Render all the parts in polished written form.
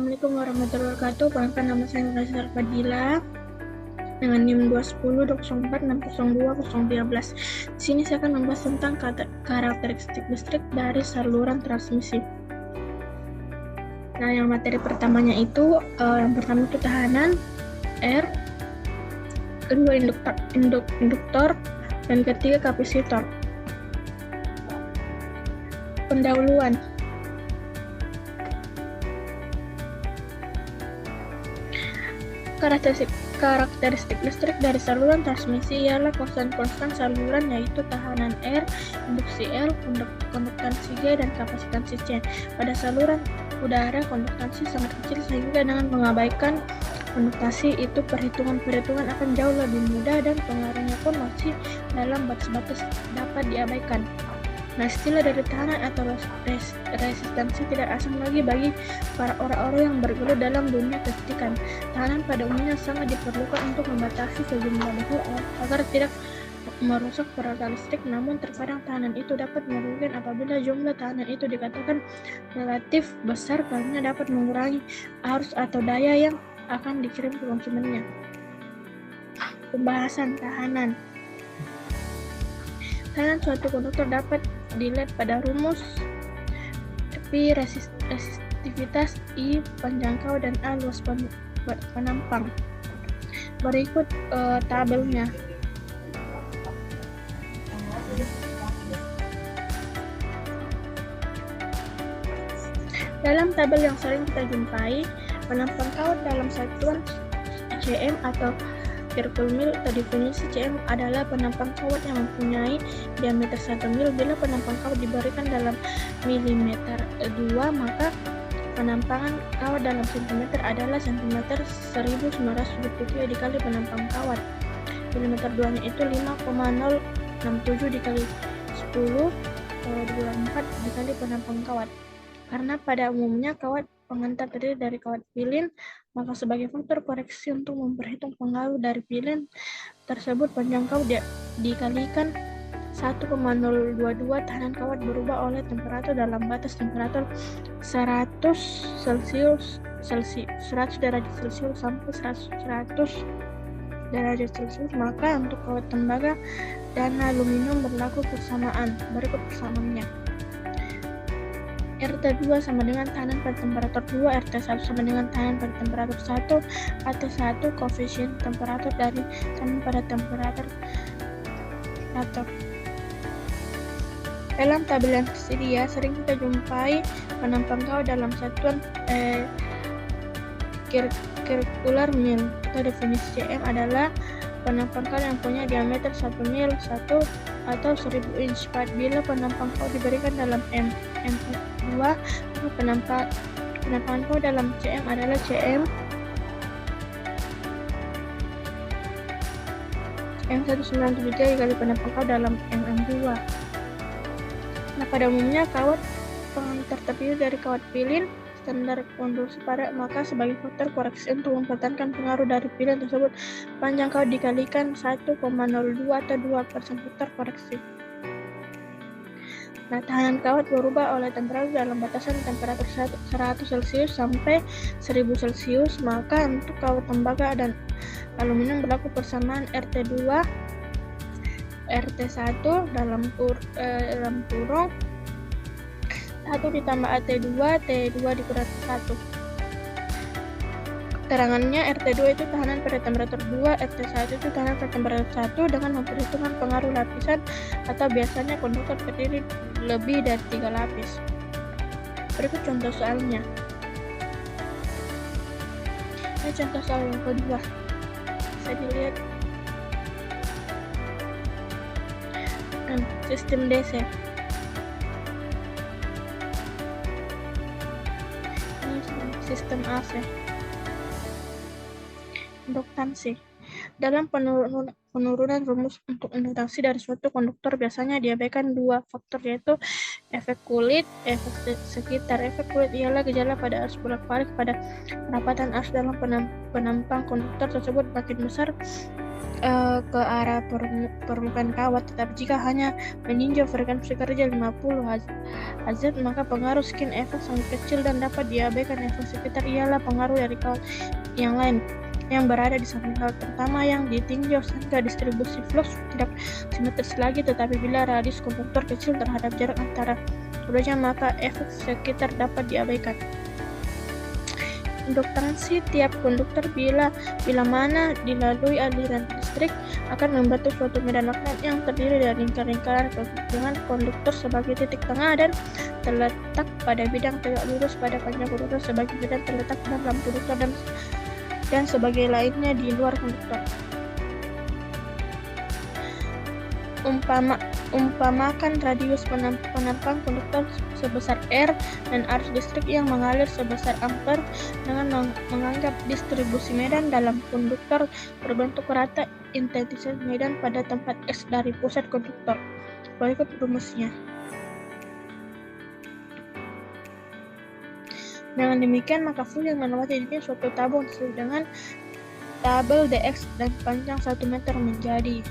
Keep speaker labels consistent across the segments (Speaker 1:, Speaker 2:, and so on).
Speaker 1: Assalamualaikum warahmatullahi wabarakatuh. Perkenalkan, nama saya Nurul Fadila dengan NIM 210.04.602.013. Di sini saya akan membahas tentang karakteristik listrik dari saluran transmisi. Nah, yang materi pertamanya itu yang pertama itu tahanan R, kedua induktor, dan ketiga kapasitor. Pendahuluan. Karakteristik listrik dari saluran transmisi ialah konstan saluran, yaitu tahanan R, induksi L, konduktansi G, dan kapasitansi C. Pada saluran udara, konduktansi sangat kecil sehingga dengan mengabaikan konduktasi itu perhitungan akan jauh lebih mudah dan pengaruhnya pun masih dalam batas-batas dapat diabaikan. Nah, istilah dari tahanan atau resistansi tidak asing lagi bagi para orang-orang yang bergelut dalam dunia kelistrikan. Tahanan pada umumnya sangat diperlukan untuk membatasi sejumlah debu agar tidak merusak peralatan listrik, namun terkadang tahanan itu dapat merugikan apabila jumlah tahanan itu dikatakan relatif besar karena dapat mengurangi arus atau daya yang akan dikirim ke konsumennya. Pembahasan tahanan. Tahanan suatu konduktor dapat dilihat pada rumus P resistivitas, I panjangkau, dan A luas penampang. Berikut tabelnya. Dalam tabel yang sering kita jumpai, penampang kawat dalam satuan cm atau circle mil. Definisi cm adalah penampang kawat yang mempunyai diameter 1 mil. Bila penampang kawat diberikan dalam milimeter 2, maka penampangan kawat dalam sentimeter adalah sentimeter 1973 dikali penampang kawat. Milimeter 2 nya itu 5,067 dikali 10 24 dikali penampang kawat. Karena pada umumnya kawat pengantar terdiri dari kawat pilin, maka sebagai faktor koreksi untuk memperhitung pengaruh dari pilin tersebut, panjang kawat dikalikan 1,022. Tahanan kawat berubah oleh temperatur dalam batas temperatur 100 derajat Celcius sampai 100 derajat Celcius. Maka untuk kawat tembaga dan aluminium berlaku persamaan. Berikut persamaannya. RT2 sama dengan tahanan pada temperatur 2, RT1 sama dengan tahanan pada temperatur 1, atau 1 koefisien temperatur dari tahanan pada temperatur 1. Dalam tabel yang tersedia, sering kita jumpai penampang kawat dalam satuan circular mil. Definisi cm adalah penampang kawat yang punya diameter 1 mil 1 atau 1000 inch. Bila penampang kawat diberikan dalam M2, maka penampangan kawat dalam cm adalah cm M1973 kali penampang kawat dalam MM2. Nah, pada umumnya kawat pengantar terdiri dari kawat pilin standar konduksi pada, maka sebagai faktor koreksi untuk mempertahankan pengaruh dari pilin tersebut, panjang kawat dikalikan 1,02 atau 2 faktor koreksi. Nah, tahanan kawat berubah oleh temperatur dalam batasan temperatur 100 Celcius sampai 1000 Celcius. Maka untuk kawat tembaga dan aluminium berlaku persamaan RT2 RT1 dalam kurung 1 ditambah AT2 T2 dikurangi 1. Keterangannya, RT2 itu tahanan pada temperatur 2, RT1 itu tahanan pada temperatur 1 dengan memperhitungkan pengaruh lapisan, atau biasanya konduktor terdiri lebih dari 3 lapis. Berikut contoh soalnya. Ini contoh soal yang kedua. Bisa dilihat. Sistem DC. Ini sistem AC. Induktansi. Dalam penurunan rumus untuk induktansi dari suatu konduktor, biasanya diabaikan 2 faktor, yaitu efek kulit, efek sekitar. Efek kulit ialah gejala pada arus bolak-balik pada perapatan arus dalam penampang konduktor tersebut makin besar, ke arah permukaan kawat, tetapi jika hanya meninjau frekuensi kerja 50 Hz, maka pengaruh skin efek sangat kecil dan dapat diabaikan. Efek sekitar ialah pengaruh dari kawat yang lain yang berada di samping kawat pertama yang ditinjau, sehingga distribusi flux tidak simetris lagi, tetapi bila radius konduktor kecil terhadap jarak antara keduanya, maka efek sekitar dapat diabaikan. Induktansi tiap konduktor bila mana dilalui aliran listrik akan membentuk suatu medan magnet yang terdiri dari lingkar-lingkaran dengan konduktor sebagai titik tengah dan terletak pada bidang tegak lurus pada panjang konduktor sebagai bidang terletak dalam konduktor dan sebagai lainnya di luar konduktor. Umpamakan radius penampang konduktor sebesar R dan arus listrik yang mengalir sebesar ampere dengan menganggap distribusi medan dalam konduktor berbentuk rata intensitas medan pada tempat X dari pusat konduktor. Berikut rumusnya. Dengan demikian, maka flux yang melewati titik suatu tabung sesuai dengan tabel dx dan panjang 1 meter menjadi.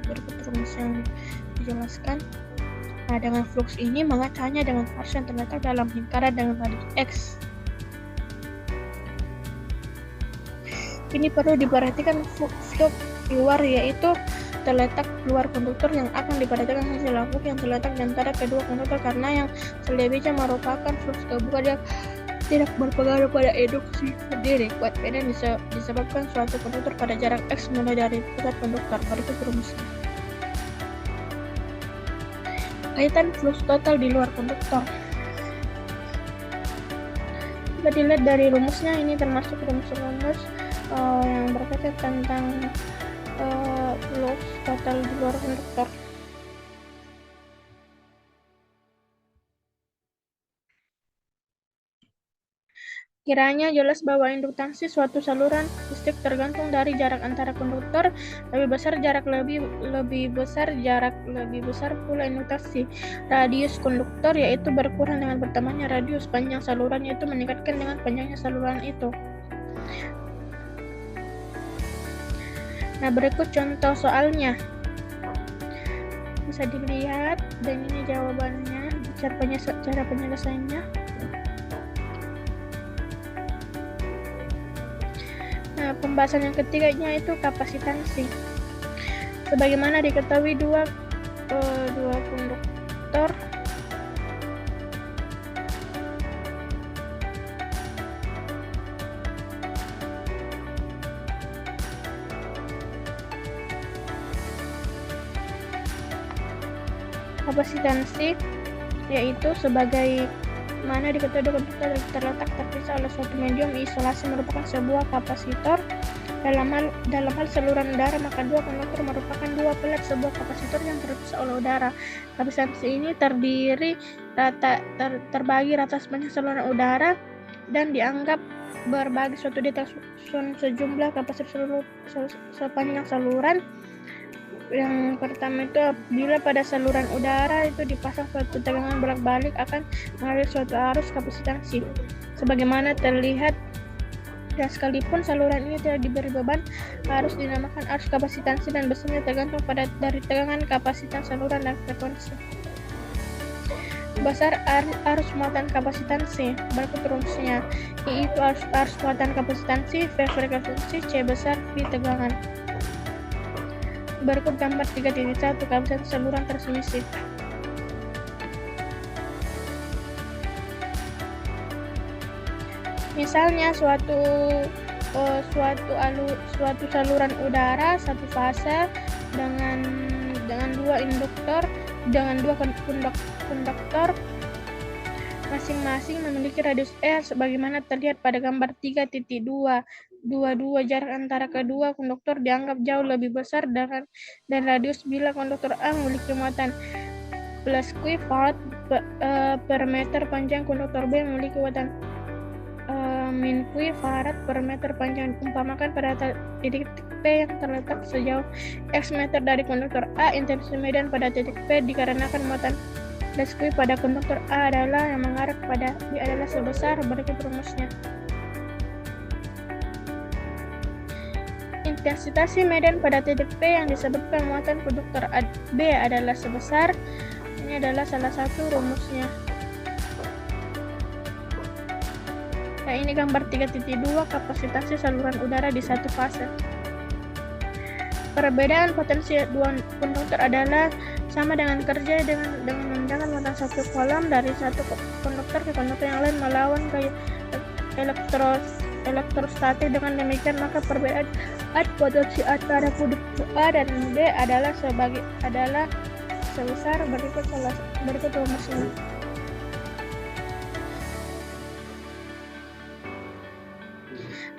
Speaker 1: Berikut rumus yang dijelaskan. Nah, dengan flux ini maka hanya dengan arus yang terletak dalam lingkaran dengan radius X. Ini perlu diperhatikan flux keluar, yaitu terletak keluar konduktor yang akan diperhatikan hasil flux yang terletak di antara kedua konduktor, karena yang selebihnya merupakan flux kebuka dia tidak berpengaruh pada induksi sendiri. Kuat medan disebabkan suatu konduktor pada jarak X mulai dari pusat konduktor. Berikut rumusnya. Kaitan flux total di luar konduktor. Kita dilihat dari rumusnya, ini termasuk rumus yang berkaitan tentang flux total di luar konduktor. Kiranya jelas bahwa induktansi suatu saluran listrik tergantung dari jarak antara konduktor. Lebih besar pula induktansi. Radius konduktor yaitu berkurang dengan bertambahnya radius, panjang saluran yaitu meningkatkan dengan panjangnya saluran itu. Nah, berikut contoh soalnya. Bisa dilihat dan ini jawabannya, cara penyelesaiannya. Nah, pembahasan yang ketiganya itu kapasitansi. Sebagaimana diketahui dua konduktor kapasitansi yaitu sebagai mana diketahui konduktor terletak terpisah oleh suatu medium isolasi merupakan sebuah kapasitor. Dalam hal saluran udara, maka dua konduktor merupakan dua pelat sebuah kapasitor yang terpisah oleh udara. Kapasitansi ini terbagi rata sepanjang saluran udara dan dianggap berbagi suatu data sejumlah kapasitor sepanjang saluran. Yang pertama itu, bila pada saluran udara itu dipasang suatu tegangan bolak-balik akan mengalir suatu arus kapasitansi. Sebagaimana terlihat, dan sekalipun saluran ini tidak diberi beban, arus dinamakan arus kapasitansi dan besarnya tergantung dari tegangan kapasitas saluran dan frekuensi. Besar arus muatan kapasitansi. Berikut rumusnya, yaitu arus muatan kapasitansi V frekuensi, C besar, V tegangan. Berikut gambar 3.1 kapasitas saluran transmisi. Misalnya suatu saluran udara satu fase dengan dua induktor dengan dua konduktor masing-masing memiliki radius R sebagaimana terlihat pada gambar 3.2. Jarak antara kedua konduktor dianggap jauh lebih besar dan radius bila konduktor A memiliki muatan plus Q farad per meter panjang, konduktor B memiliki muatan min Q farad per meter panjang. Umpamakan pada titik P yang terletak sejauh X meter dari konduktor A, intensitas medan pada titik P dikarenakan muatan plus Q pada konduktor A adalah yang mengarah kepada B adalah sebesar. Berikut rumusnya. Intensitas medan pada titik P yang disebabkan muatan konduktor B adalah sebesar, ini adalah salah satu rumusnya. Nah, ini gambar 3.2 kapasitas saluran udara di satu fase. Perbedaan potensi dua konduktor adalah sama dengan kerja dengan memindahkan muatan satu kolom dari satu konduktor ke konduktor yang lain melawan gaya elektrostatik. Dengan demikian, maka perbedaan potensi antara konduktor A dan B adalah sebesar berikut rumusnya.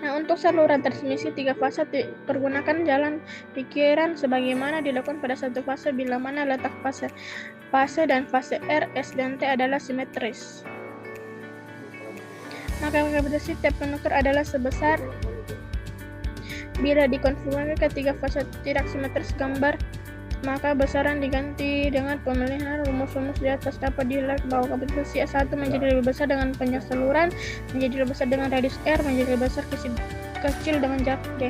Speaker 1: Nah, untuk saluran transmisi 3 fase pergunakan jalan pikiran sebagaimana dilakukan pada satu fase bila mana letak fase dan fase R, S, dan T adalah simetris. Maka kapasitas tiap konduktor adalah sebesar. Bila dikonfirmasi ketiga fase tidak simetris gambar, maka besaran diganti dengan pemilihan rumus-rumus di atas. Dapat dilihat bahwa kapasitas S1 menjadi lebih besar dengan panjang saluran, menjadi lebih besar dengan radius R, menjadi lebih besar kecil dengan jarak D.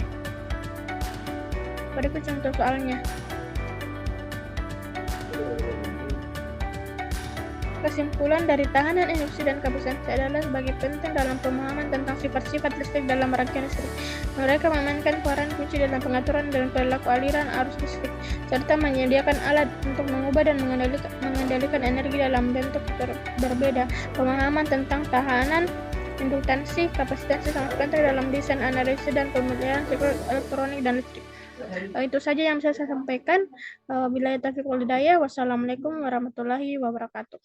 Speaker 1: Berikut contoh soalnya. Kesimpulan dari tahanan, induksi, dan kapasitas adalah sebagai penting dalam pemahaman tentang sifat-sifat listrik dalam rangkaian listrik. Mereka memainkan peran kunci dalam pengaturan dan perilaku aliran arus listrik, serta menyediakan alat untuk mengubah dan mengendalikan energi dalam bentuk berbeda. Pemahaman tentang tahanan, induktansi, kapasitansi sangat penting dalam desain, analisis, dan pemeliharaan sirkuit elektronik dan listrik. Itu saja yang bisa saya sampaikan. Wabillahi taufiq wal hidayah. Wassalamualaikum warahmatullahi wabarakatuh.